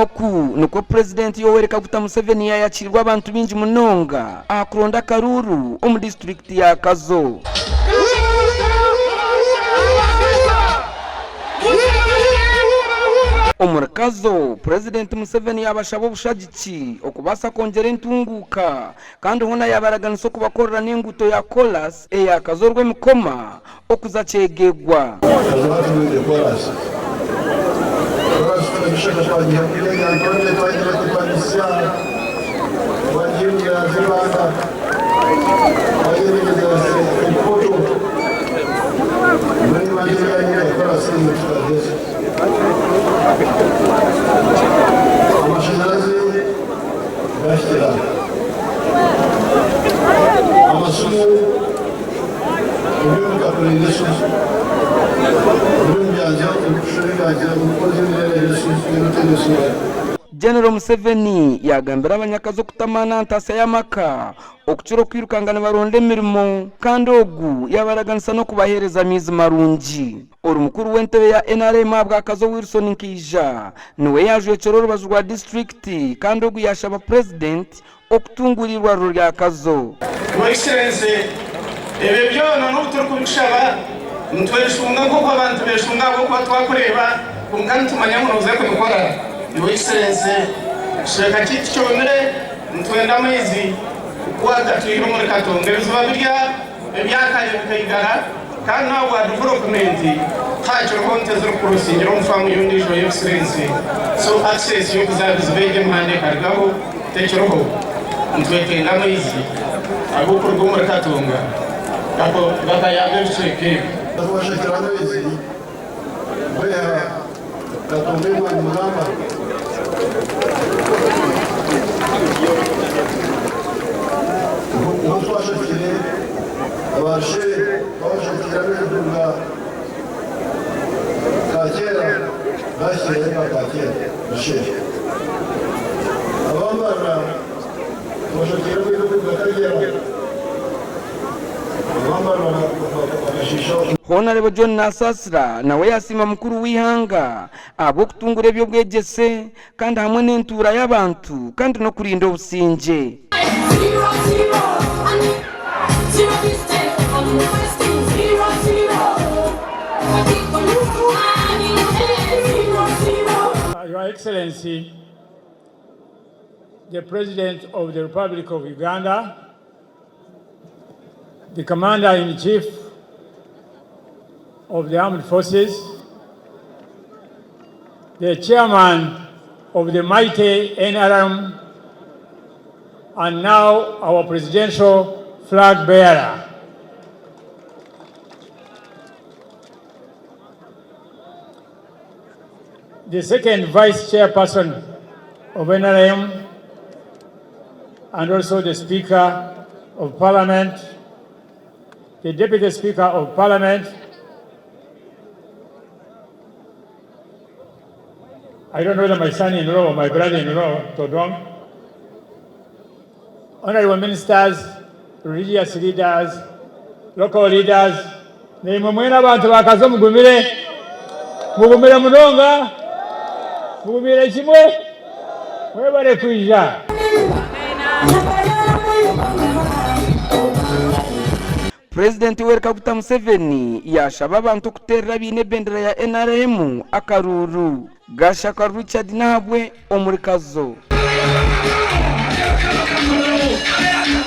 oku nuko President Yoweri Kaguta Museveni yayakirwa abantu bingi munonga akuronda Karuru omu district ya Kazo. Omurkazo President Museveni yabashaba obushagiki okubasa kongera entunguka kandi hona yabaraganisa okubakorera n'enguto ya Kolas eyakazorwa emikoma okuza kyegegwa. General Museveni yagambira abanyakazi okutamana ntasa y'amaka okukira okwirukangana baronde emirimo kandi ogu yabaraganisa n'okubahereza amaizi marungi. Orumukuru w'entebe ya NRM Kazo Wilson Nkija niwe yajwekera orubaju rwa district kandi ogu yashaba President okutungurirwa rya Kazo. Your Excellency, ebe byono n'ubuturi kubishaba ntweshunga nk'uko abantu beshunga ko twakureba kumkani tumanya ngo uze kubikora. Your Excellency, shaka kiti cyomere ntwenda amezi kwaga tuyiro muri Katonga bizuba birya ebyakaye bikayigara kandi nawe wa development ntacyo konteze kurusingiro umfamu yundijwe. Your Excellency, so access yo kuzabizbege mhande kargaho tecyoroho ntwetenda amezi agukorwa muri Katonga ako bakayabe sheke ndabashakira amezi baya Katonga mu mugamba ubufashakire abashe abashakira n'indunga kakera bashyire kakera bishe abambara abashakira n'indunga kakera abambara bakashisha. Honorable John Nasasira nawe yasima mukuru w'ihanga abo kutungura ebyo bwegese kandi hamwe n'entura y'abantu kandi no kurinda obusinge. Your Excellency, the President of the Republic of Uganda, the Commander-in-Chief of the Armed Forces, the Chairman of the mighty NRM, and now our presidential flag bearer. The second Vice Chairperson of NRM, and also the Speaker of Parliament, the Deputy Speaker of Parliament, I don't know whether my son-in-law or my brother-in-law, Todong, honorable ministers, religious leaders, local leaders, nimumwena abantu bakazo mugumire munonga, mugumire kimwe, mwebale kuija. President Yoweri Kaguta Museveni yashaba abantu kuterera bine bendera ya NRM Akaruru. Gashaka Richard Nabwe omuri Kazo.